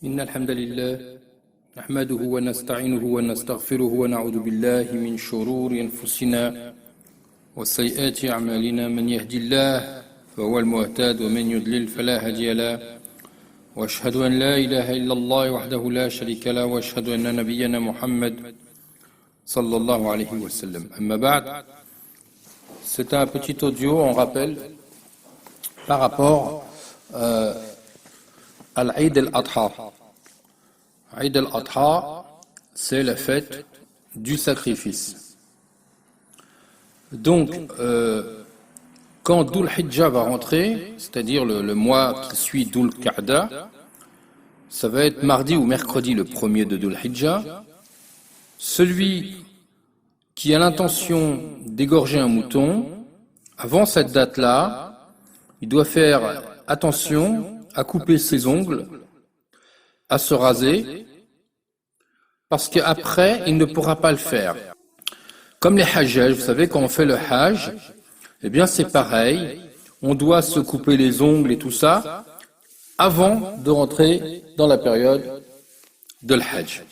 إن الحمد لله نحمده ونستعينه ونستغفره ونعوذ بالله من شرور أنفسنا وسيئات أعمالنا من يهدي الله فهو المهتد ومن يضلل فلا هادي له وأشهد أن لا إله إلا الله وحده لا شريك له وأشهد أن نبينا محمد صلى الله عليه وسلم. أما بعد, c'est un petit audio, on rappelle, par rapport à l'Aïd al-Adha. Aïd al-Adha, c'est la fête du sacrifice. Donc, quand Dhul Hijjah va rentrer, c'est-à-dire le mois qui suit Dhul Qa'da, ça va être mardi ou mercredi le premier de Dhul Hijjah. Celui qui a l'intention d'égorger un mouton, avant cette date-là, il doit faire attention à couper ses ongles, à se raser, parce qu'après, il ne pourra pas le faire. Comme les hajjaj, vous savez, quand on fait le hajj, eh bien c'est pareil, on doit se couper les ongles et tout ça, avant de rentrer dans la période de l'hajj.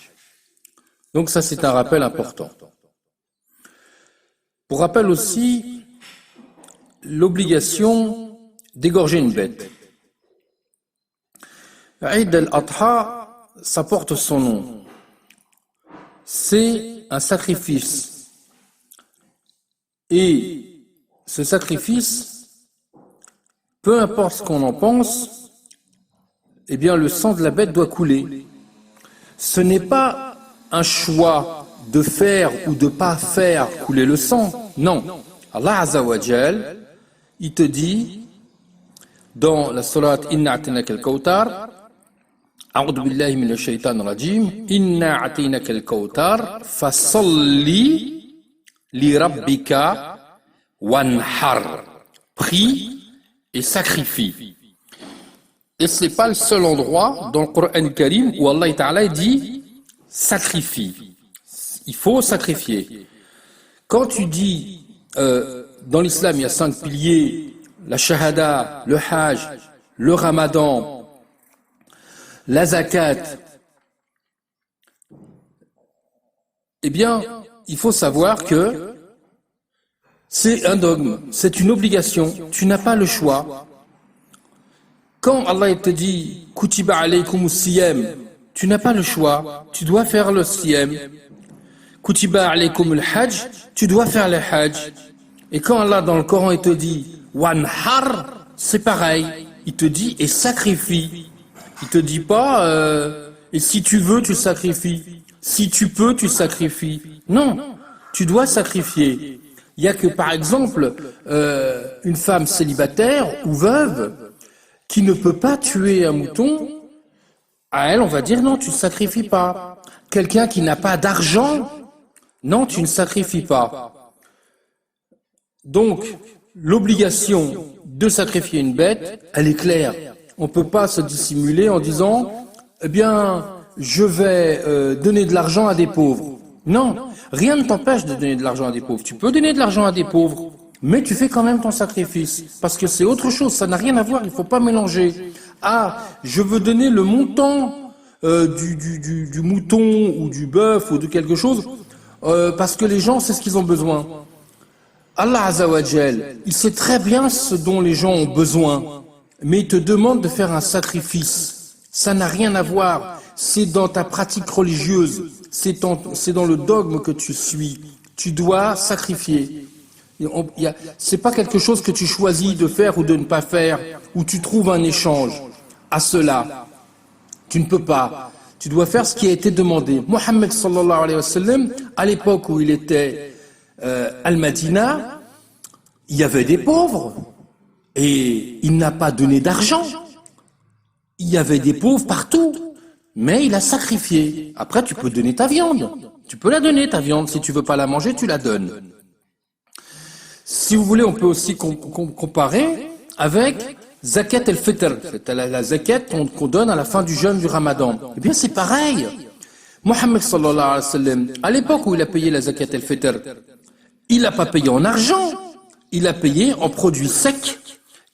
Donc ça, c'est un rappel important. Pour rappel aussi, l'obligation d'égorger une bête. Aïd al-Adha, ça porte son nom. C'est un sacrifice. Et ce sacrifice, peu importe ce qu'on en pense, eh bien le sang de la bête doit couler. Ce n'est pas un choix de faire ou de pas faire couler le sang. Non. Allah Azza wa Jal, il te dit dans la sourate Inna a'tainaka al-kawthar, A'udhu billahi minash shaitanir rajim, Inna a'tainaka al-kawthar fasalli li rabbika wanhar. Prie et sacrifie. Et ce n'est pas le seul endroit dans le Coran Karim où Allah Ta'ala dit sacrifie. Il faut sacrifier. Quand tu dis dans l'islam il y a 5 piliers, la shahada, le hajj, le ramadan, la zakat, eh bien il faut savoir que c'est un dogme, c'est une obligation, tu n'as pas le choix. Quand Allah te dit kutiba alaykumus siyam, tu n'as pas le choix, tu dois faire le siyam. Kutiba alaykumul hajj, tu dois faire le hajj. Et quand Allah dans le Coran il te dit wanhar, c'est pareil, il te dit et sacrifie. Il te dit pas et si tu veux tu sacrifies, si tu peux tu sacrifies. Non, tu dois sacrifier. Il y a que par exemple une femme célibataire ou veuve qui ne peut pas tuer un mouton, à elle on va dire non, tu ne sacrifies pas. Quelqu'un qui n'a pas d'argent, non, tu ne sacrifies pas. Donc, l'obligation de sacrifier une bête, elle est claire. On ne peut pas se dissimuler en disant, eh bien, je vais donner de l'argent à des pauvres. Non, rien ne t'empêche de donner de l'argent à des pauvres. Tu peux donner de l'argent à des pauvres, mais tu fais quand même ton sacrifice. Parce que c'est autre chose, ça n'a rien à voir, il ne faut pas mélanger. Ah, je veux donner le montant du mouton ou du bœuf ou de quelque chose, parce que les gens, c'est ce qu'ils ont besoin. Allah Azza wa Jal, il sait très bien ce dont les gens ont besoin, mais il te demande de faire un sacrifice. Ça n'a rien à voir. C'est dans ta pratique religieuse, c'est dans le dogme que tu suis. Tu dois sacrifier. C'est pas quelque chose que tu choisis de faire ou de ne pas faire, où tu trouves un échange. À cela, tu ne peux pas. Tu dois faire ce qui a été demandé. Mohammed sallallahu alayhi wa sallam, à l'époque où il était al-Madina, il y avait des pauvres et il n'a pas donné d'argent. Il y avait des pauvres partout, mais il a sacrifié. Après, tu peux donner ta viande. Tu peux la donner, ta viande. Si tu veux pas la manger, tu la donnes. Si vous voulez, on peut aussi comparer avec Zakat al-Fitr, c'est la zakat qu'on donne à la fin du jeûne du Ramadan. Eh bien, c'est pareil. Mohammed sallallahu alayhi wa sallam, à l'époque où il a payé la Zakat al-Fitr, il n'a pas payé en argent, il a payé en produits secs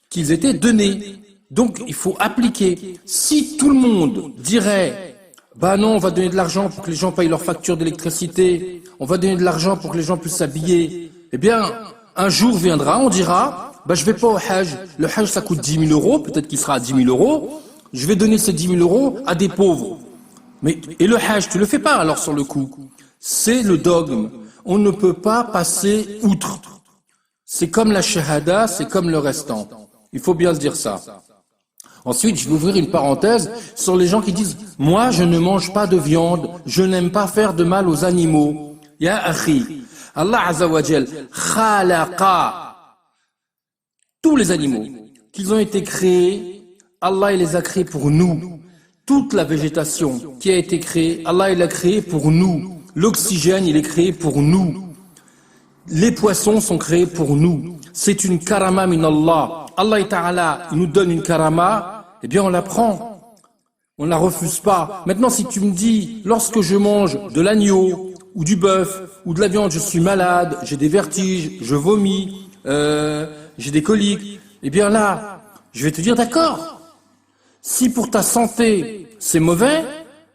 qu'ils étaient donnés. Donc, il faut appliquer. Si tout le monde dirait, bah non, on va donner de l'argent pour que les gens payent leurs factures d'électricité, on va donner de l'argent pour que les gens puissent s'habiller, eh bien, un jour viendra, on dira, bah je vais pas au Hajj. Le Hajj, ça coûte 10 000 euros, peut-être qu'il sera à 10 000 euros. Je vais donner ces 10 000 euros à des pauvres. Et le Hajj, tu le fais pas alors sur le coup. C'est le dogme. On ne peut pas passer outre. C'est comme la shahada, c'est comme le restant. Il faut bien se dire ça. Ensuite, je vais ouvrir une parenthèse sur les gens qui disent « Moi, je ne mange pas de viande, je n'aime pas faire de mal aux animaux. » Ya akhi, Allah Azza wa Jal, khalaqa tous les animaux qu'ils ont été créés, Allah il les a créés pour nous. Toute la végétation qui a été créée, Allah il l'a créée pour nous. L'oxygène, il est créé pour nous. Les poissons sont créés pour nous. C'est une karama min Allah. Allah Ta'ala, il nous donne une karama, eh bien on la prend. On ne la refuse pas. Maintenant, si tu me dis, lorsque je mange de l'agneau, ou du bœuf, ou de la viande, je suis malade, j'ai des vertiges, je vomis, j'ai des coliques, eh bien là, je vais te dire d'accord. Si pour ta santé, c'est mauvais,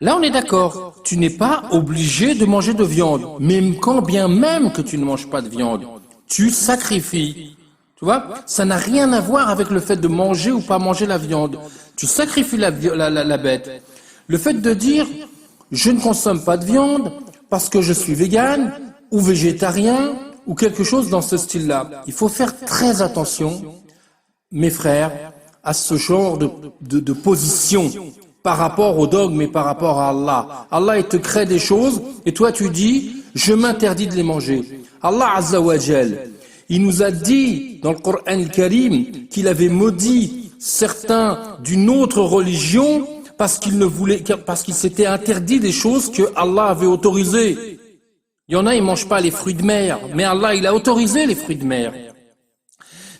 là on est d'accord. Tu n'es pas obligé de manger de viande. Même quand bien même que tu ne manges pas de viande, tu sacrifies. Tu vois, ça n'a rien à voir avec le fait de manger ou pas manger la viande. Tu sacrifies la bête. Le fait de dire, je ne consomme pas de viande parce que je suis végane ou végétarien ou quelque chose dans ce style-là. Il faut faire très attention, mes frères, à ce genre de position par rapport au dogme et par rapport à Allah. Allah, il te crée des choses et toi tu dis, je m'interdis de les manger. Allah Azza wa Jal, il nous a dit dans le Coran al-Karim qu'il avait maudit certains d'une autre religion parce qu'ils s'étaient interdit des choses que Allah avait autorisées. Il y en a, ils mangent pas les fruits de mer, mais Allah, il a autorisé les fruits de mer.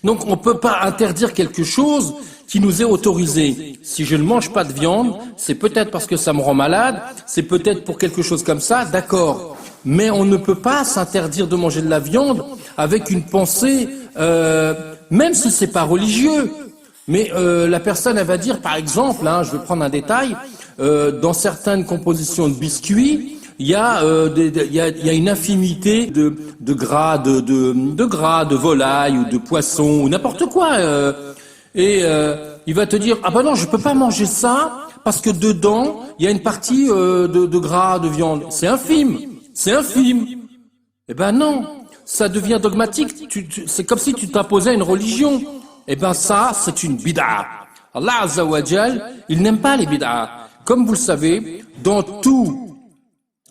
Donc on ne peut pas interdire quelque chose qui nous est autorisé. Si je ne mange pas de viande, c'est peut-être parce que ça me rend malade, c'est peut-être pour quelque chose comme ça, d'accord. Mais on ne peut pas s'interdire de manger de la viande avec une pensée, même si c'est pas religieux. Mais la personne, elle va dire, par exemple, je vais prendre un détail, dans certaines compositions de biscuits, il y a une infinité de gras, de gras, de volaille ou de poisson ou n'importe quoi. Il va te dire, ah ben non, je peux pas manger ça parce que dedans il y a une partie de gras, de viande. C'est infime, c'est infime. Eh ben non, ça devient dogmatique. C'est comme si tu t'imposais une religion. Eh ben ça, c'est une bid'a. Allah Azza wa Jal, il n'aime pas les bid'a. Comme vous le savez, dans tous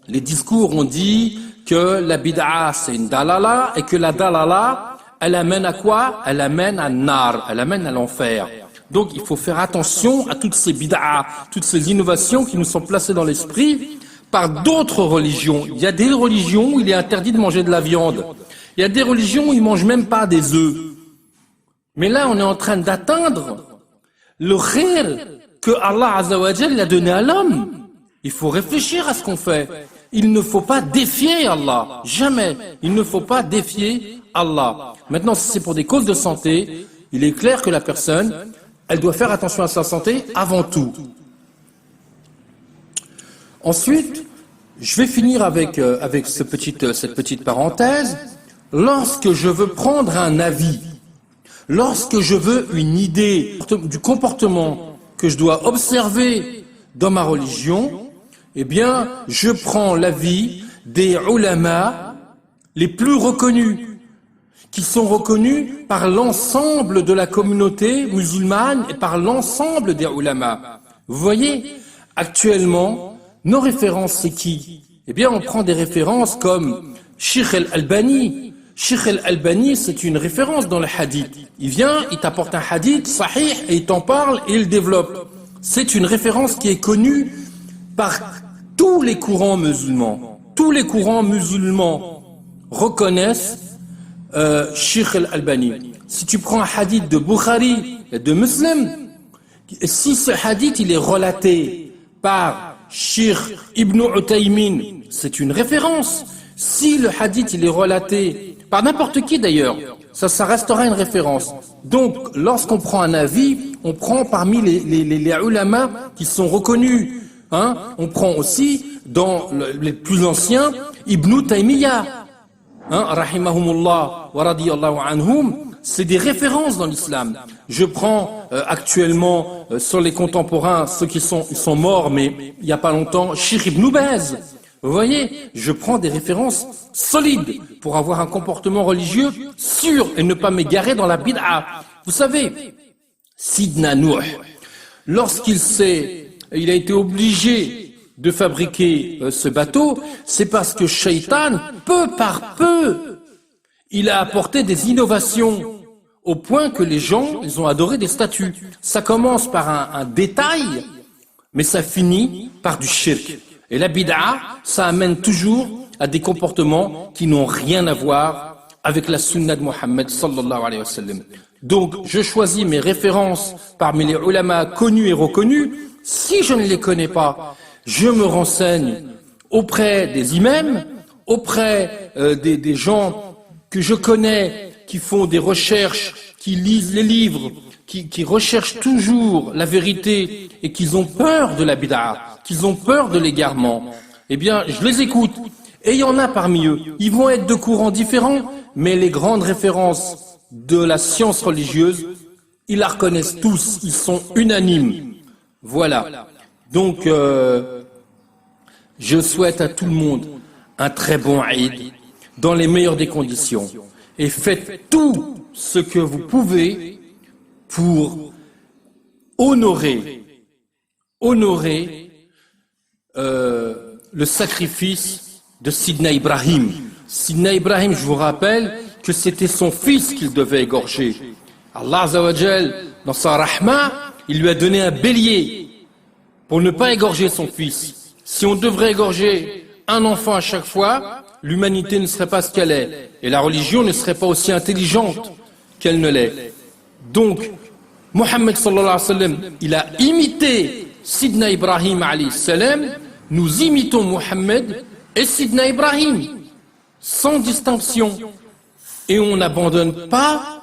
les discours, on dit que la bid'a, c'est une dalala, et que la dalala, elle amène à quoi? Elle amène à nar, elle amène à l'enfer. Donc il faut faire attention à toutes ces bid'a, toutes ces innovations qui nous sont placées dans l'esprit par d'autres religions. Il y a des religions où il est interdit de manger de la viande. Il y a des religions où ils ne mangent même pas des œufs. Mais là, on est en train d'atteindre le khir que Allah Azza wa Jal a donné à l'homme. Il faut réfléchir à ce qu'on fait. Il ne faut pas défier Allah. Jamais. Il ne faut pas défier Allah. Maintenant, si c'est pour des causes de santé, il est clair que la personne, elle doit faire attention à sa santé avant tout. Ensuite, je vais finir avec cette petite parenthèse. Lorsque je veux prendre un avis, lorsque je veux une idée du comportement que je dois observer dans ma religion, eh bien, je prends l'avis des ulama les plus reconnus, qui sont reconnus par l'ensemble de la communauté musulmane et par l'ensemble des ulama. Vous voyez, actuellement, nos références, c'est qui? Eh bien, on prend des références comme Sheikh al-Albani. Sheikh al-Albani, c'est une référence dans le hadith. Il vient, il t'apporte un hadith sahih et il t'en parle et il le développe. C'est une référence qui est connue par tous les courants musulmans. Tous les courants musulmans reconnaissent Sheikh al-Albani. Si tu prends un hadith de Bukhari et de Muslim, si ce hadith il est relaté par Sheikh Ibn Uthaymin, c'est une référence. Si le hadith il est relaté par n'importe qui d'ailleurs, Ça restera une référence. Donc, lorsqu'on prend un avis, on prend parmi les ulama qui sont reconnus. Hein. On prend aussi, dans les plus anciens, Ibn Taymiyyah, hein, rahimahumullah wa radiyallahu anhum, c'est des références dans l'islam. Je prends actuellement sur les contemporains, ceux qui sont morts, mais il n'y a pas longtemps, Cheikh Ibn Baz. Vous voyez, je prends des références solides pour avoir un comportement religieux sûr et ne pas m'égarer dans la bid'a. Vous savez, Sidna Nuh, lorsqu'il a été obligé de fabriquer ce bateau, c'est parce que Shaitan, peu par peu, il a apporté des innovations au point que les gens, ils ont adoré des statues. Ça commence par un détail, mais ça finit par du shirk. Et la bid'a, ça amène toujours à des comportements qui n'ont rien à voir avec la sunna de Mohammed sallallahu alayhi wa sallam. Donc, je choisis mes références parmi les ulama connus et reconnus. Si je ne les connais pas, je me renseigne auprès des imams, auprès des gens que je connais, qui font des recherches, qui lisent les livres, qui recherchent toujours la vérité et qui ont peur de la bid'a, qu'ils ont peur de l'égarement, eh bien, je les écoute. Et il y en a parmi eux. Ils vont être de courants différents, mais les grandes références de la science religieuse, ils la reconnaissent tous, ils sont unanimes. Voilà. Donc, je souhaite à tout le monde un très bon Eid, dans les meilleures des conditions. Et faites tout ce que vous pouvez pour honorer le sacrifice de Sidna Ibrahim. Sidna Ibrahim, je vous rappelle que c'était son fils qu'il devait égorger. Allah Azza wa Jal, dans sa rahma, il lui a donné un bélier pour ne pas égorger son fils. Si on devrait égorger un enfant à chaque fois, l'humanité ne serait pas ce qu'elle est. Et la religion ne serait pas aussi intelligente qu'elle ne l'est. Donc, Mohammed sallallahu alayhi wa sallam, il a imité Sidna Ibrahim alayhi salam. Nous imitons Mohammed et Sidna Ibrahim, sans distinction. Et on n'abandonne pas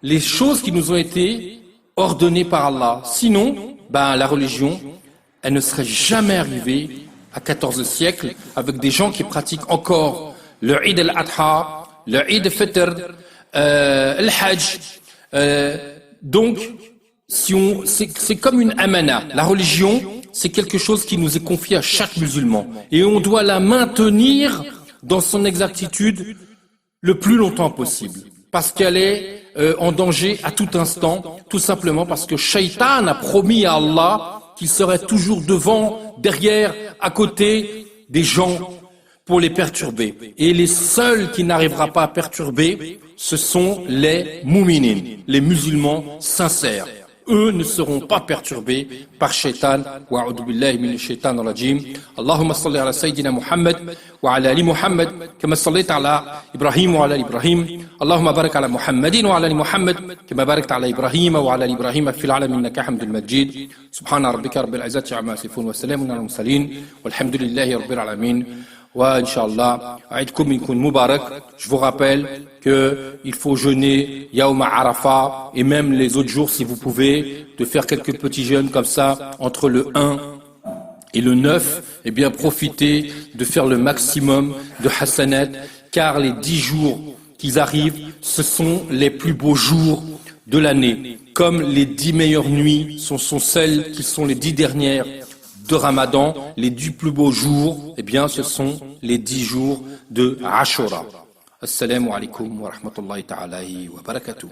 les choses qui nous ont été ordonnées par Allah. Sinon, la religion, elle ne serait jamais arrivée à 14 siècles avec des gens qui pratiquent encore le Eid al-Adha, le Eid al-Fitr, le Hajj. Donc, c'est comme une amana. La religion, c'est quelque chose qui nous est confié à chaque musulman. Et on doit la maintenir dans son exactitude le plus longtemps possible. Parce qu'elle est en danger à tout instant, tout simplement parce que Shaitan a promis à Allah qu'il serait toujours devant, derrière, à côté des gens pour les perturber. Et les seuls qui n'arrivera pas à perturber, ce sont les mouminin, les musulmans sincères. Eux ne seront pas perturbés par Shaitan. Wa'udhu billahi minash shaitan rajim. Allahumma salli ala Sayyidina Muhammad wa ala ali Muhammad kama sallaita ala Ibrahim wa ala Ibrahim. Allahumma barik ala Muhammadin wa ala ali Muhammad kama barakta ala Ibrahim wa ala ali Ibrahim fil alamin innaka Hamdul Majid. Subhana rabbika rabbil izzati amma yasifun wa salamun ala al mursalin walhamdulillahi rabbil alamin. Wa Inch'Allah, Aïdkoum Inkoun Moubarak. Je vous rappelle qu'il faut jeûner Yaouma Arafat et même les autres jours si vous pouvez, de faire quelques petits jeûnes comme ça entre le 1 et le 9, et bien profitez de faire le maximum de Hassanet, car les 10 jours qui arrivent, ce sont les plus beaux jours de l'année. Comme les 10 meilleures nuits sont celles qui sont les 10 dernières de Ramadan, les 10 plus beaux jours, eh bien, ce sont les 10 jours de Ashura. Assalamu alaikum wa rahmatullahi ta'ala wa barakatuh.